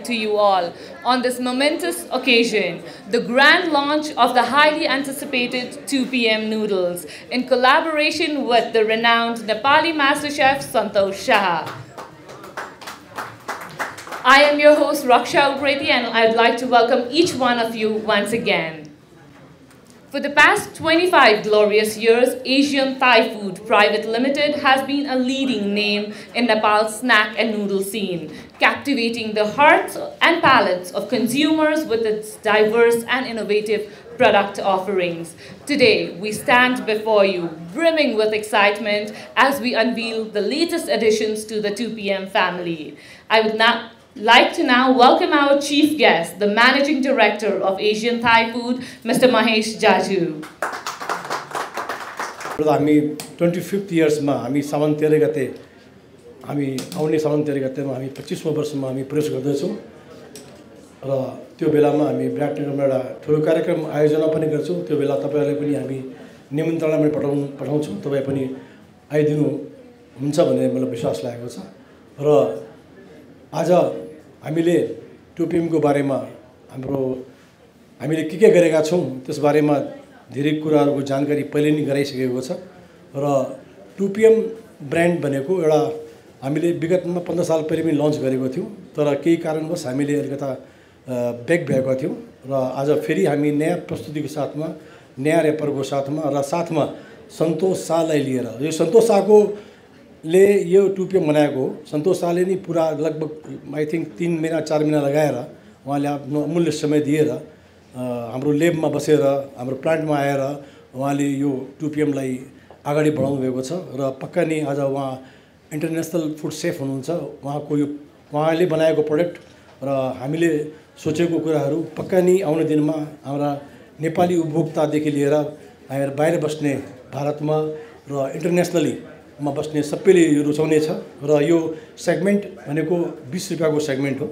to you all on this momentous occasion, the grand launch of the highly anticipated 2 PM noodles in collaboration with the renowned Nepali master chef Santosh Shah. I am your host Raksha Upreti, and I'd like to welcome each one of you once again. For the past 25 glorious years, Asian Thai Food Private Limited has been a leading name in Nepal's snack and noodle scene, captivating the hearts and palates of consumers with its diverse and innovative product offerings. Today, we stand before you, brimming with excitement as we unveil the latest additions to the 2 PM family. I would like to now welcome our chief guest, the Managing Director of Asian Thai Food, Mr. Mahesh Jaju. हामी 25th इयर्समा हामी साउन 13 गते हामी आउने साउन 13 गतेमा हामी 25औं वर्षमा हामी प्रवेश गर्दैछौँ र त्यो बेलामा हामी ब्राटनगरमा एउटा ठुलो कार्यक्रम आयोजना पनि गर्छौँ। त्यो बेला तपाईहरुलाई पनि हामी निमन्त्रणा पनि पठाउँछौँ। तपाई पनि आइदिनु हुन्छ भन्ने मलाई विश्वास लागेको छ र आज हामीले 2 PM को बारेमा हामीले के गरेका छौं त्यस बारेमा धेरै कुराहरुको जानकारी पहिले नै गराइसकेको छ र 2 PM ब्रान्ड भनेको एउटा हामीले विगतमा 15 साल पहिले पनि लन्च गरेको थियौं, तर केही कारणवश हामीले अलिकता ब्याक भएको थियौं र आज फेरि हामी नयाँ प्रस्तुतिको साथमा नयाँ र्यापरको साथमा र साथमा सन्तोष शाहलाई लिएर यो सन्तोष शाहको ले यो 2 PM बनाएको सन्तोष शाहले नि पुरा लगभग आई थिंक 3 महिना 4 महिना लगाएर उहाँले आफ्नो अमूल्य समय दिएर हाम्रो लेबमा बसेर हाम्रो प्लान्टमा आएर उहाँले यो 2 PM लाई अगाडि बढाउनु भएको छ र पक्का नै आज उहाँ इन्टरनेशनल फुड सेफ हुनुहुन्छ। उहाँले बनाएको प्रोडक्ट र हामीले सोचेको कुराहरू पक्का नै आउने दिनमा हाम्रा नेपाली उपभोक्तादेखि लिएर बाहिर बस्ने भारतमा र इन्टरनेशनली मा बस्ने सबैले यो रुचाउने छ र यो सेगमेन्ट भनेको 20 रुपैयाँको सेगमेन्ट हो।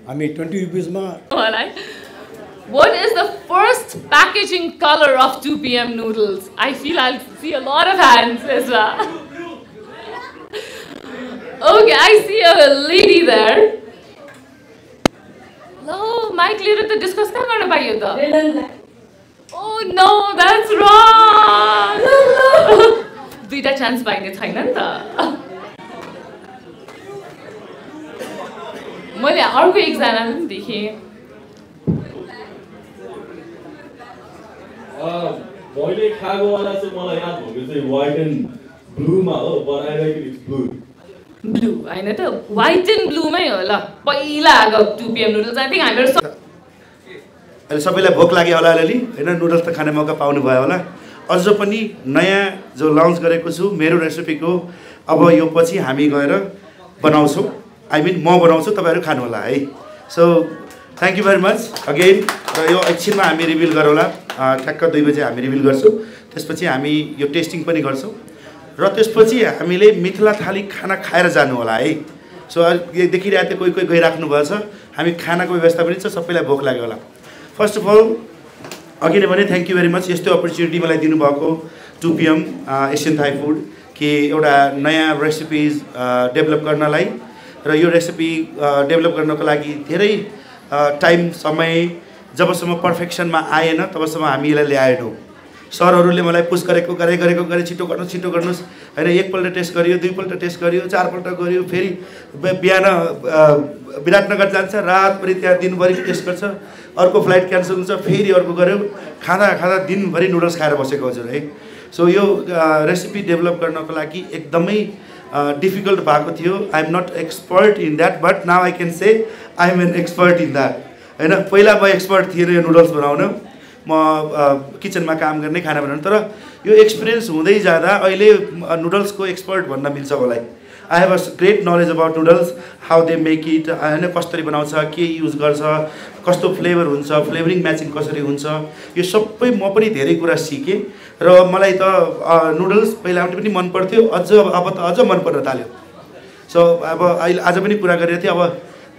हामी 20 रुपैयाँ मा What is the first packaging color of 2 PM noodles? I feel I'll see a lot of hands as well. Okay, I see a lady there. No, Mike clear to discuss ka garna paiyo ta. Oh no, that's wrong. दुईटा chance पाइने छैन नि त। मैले अर्को एकजना पनि देखेँ। मैले खाएको वाला चाहिँ मलाई याद भएको चाहिँ व्हाइट एन्ड ब्लूमा हो, but I like it blue. Blue हैन त, व्हाइट एन्ड ब्लूमै हो ल। पहिला आएको 2 PM नुडल्स आई थिंक हामीहरु अहिले सबैलाई भोक लाग्यो होला अलि हैन, नुडल्स त खाने मौका पाउनु भयो होला। अझ पनि नयाँ जो लन्च गरेको छु मेरो रेसिपीको अब यो पछि हामी गएर बनाउँछौँ। आई मिन म बनाउँछु, तपाईहरु खानु होला है। So thank you very much again. र यो एकछिनमा हामी रिभिल गरौँला, ठ्याक्क 2 बजे हामी रिभिल गर्छौँ। त्यसपछि हामी यो टेस्टिङ पनि गर्छौँ र त्यसपछि हामीले मिथिला थाली खाना खाएर जानु होला है। सो देखिरहेको कोही गइराख्नु भएको छ, हामी खानाको व्यवस्था पनि छ, सबैलाई भोक लाग्यो होला। फर्स्ट अफ अल अघि नै भने थ्यांक यू भेरी मच यस्तो अपर्च्युनिटी मलाई दिनुभएको 2 PM एसियन थाई फूड कि एउटा नयाँ रेसिपीज डेभलप गर्नलाई र यो रेसिपी डेभलप गर्नको लागि धेरै टाइम समय जबसम्म पर्फेक्सनमा आएन तबसम्म हामी यसलाई ल्याएनौँ। सरहरूले मलाई पुश गरेको छिटो गर्नुस् हैन। एकपल्ट टेस्ट गरियो, 2 पल्ट टेस्ट गरियो, 4 पल्ट गरियो, फेरि बिहान विराटनगर जान्छ, रातभरि त्यहाँ दिनभरि टेस्ट गर्छ, अर्को फ्लाइट क्यान्सल हुन्छ, फेरि अर्को गर्यो, खाँदा दिनभरि नुडल्स खाएर बसेको हजुर है। सो यो रेसिपी डेभलप गर्नको लागि एकदमै डिफिकल्ट भएको थियो। I am not expert in that, but now I can say I am an expert in that हैन। पहिला म एक्सपर्ट थिएन यो नुडल्स बनाउन, म किचनमा काम गर्ने, खाना बनाउनु, तर यो एक्सपिरियन्स हुँदै जाँदा अहिले नुडल्सको एक्सपर्ट भन्न मिल्छ मलाई। I have a great knowledge about noodles, how they make it हैन, कसरी बनाउँछ, के युज गर्छ, कस्तो फ्लेभर हुन्छ, फ्लेभरिङ म्याचिङ कसरी हुन्छ, यो सबै म पनि धेरै कुरा सिकेँ र मलाई त नुडल्स पहिला पनि मन पर्थ्यो, अब त अझ मन पर्न थाल्यो। सो अब अहिले आज पनि कुरा गरिरहेको थिएँ, अब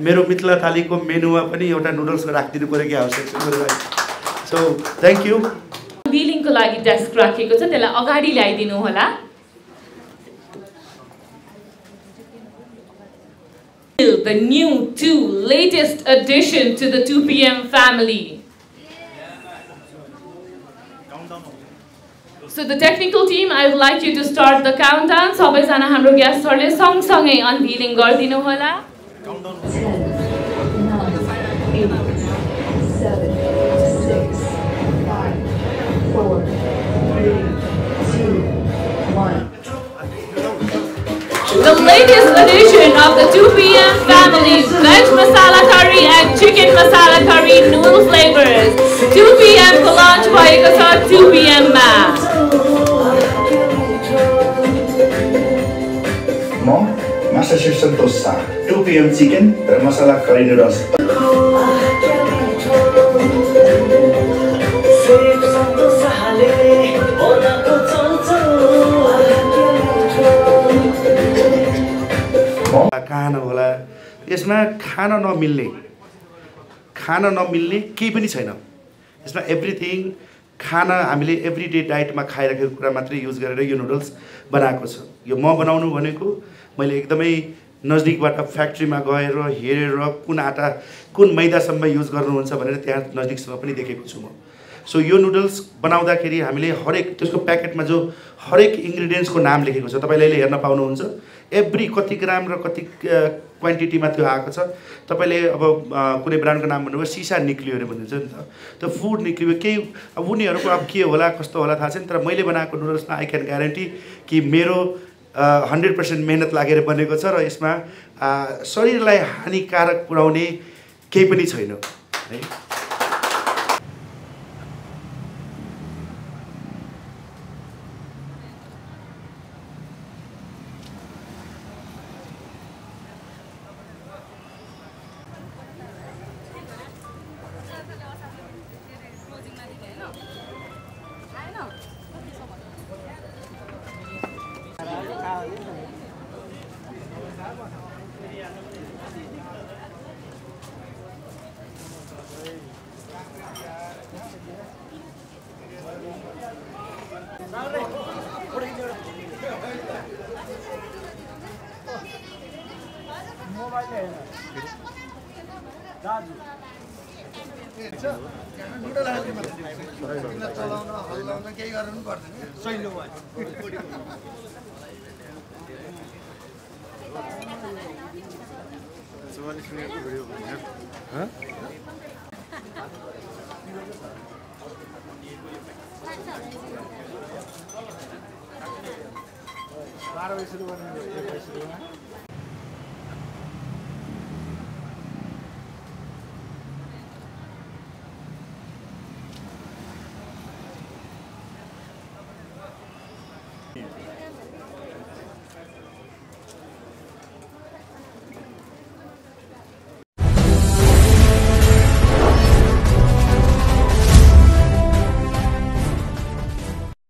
मेरो मिथिला थालीको मेनुमा पनि एउटा नुडल्स राखिदिनु पर्यो कि आवश्यक छ मेरो लागि। So thank you. बिलिङको लागि डेस्क राखेको छ, त्यसलाई अगाडि ल्याइदिनु होला। the latest addition to the 2 PM family. So the technical team, I would like you to start the countdown. सबैजना हाम्रो गेस्टहरुले सँगसँगै अनभिलिङ गरिदिनु होला. 10, 9, 8, 7, 6, 5, 4, 3, 2, 1. The latest addition of the 2 PM family, veg masala curry and chicken masala curry noodle flavors. 2 PM को launch भएको छ 2 PM मा. Master Chef Santosh Shah, 2 PM chicken and masala curry noodles. खाना होला यसमा खाना नमिल्ने केही पनि छैन यसमा एभ्रिथिङ खाना हामीले एभ्रीडे डाइटमा खाइरहेको कुरा मात्रै युज गरेर यो नुडल्स बनाएको छ यो म बनाउनु भनेको मैले एकदमै नजदिकबाट फ्याक्ट्रीमा गएर हेरेर कुन आटा कुन मैदासम्म युज गर्नुहुन्छ भनेर त्यहाँ नजदिकसम्म पनि देखेको छु म सो यो नुडल्स बनाउँदाखेरि हामीले हरेक त्यसको प्याकेटमा जो हरेक इन्ग्रेडियन्ट्सको नाम लेखेको छ तपाईले अहिले हेर्न पाउनुहुन्छ एभ्री कति ग्राम र कति क्वान्टिटीमा त्यो आएको छ तपाईले अब कुनै ब्रान्डको नाम भन्नुभयो सिसा निक्लियो अरे भनिन्छ नि त त्यो फुड निक्लियो केही अब उनीहरूको अब के होला कस्तो होला थाहा छैन तर मैले बनाएको नुडल्समा आई क्यान ग्यारेन्टी कि मेरो 100% मेहनत लागेर बनेको छ र यसमा शरीरलाई हानिकारक पुर्याउने केही पनि छैन है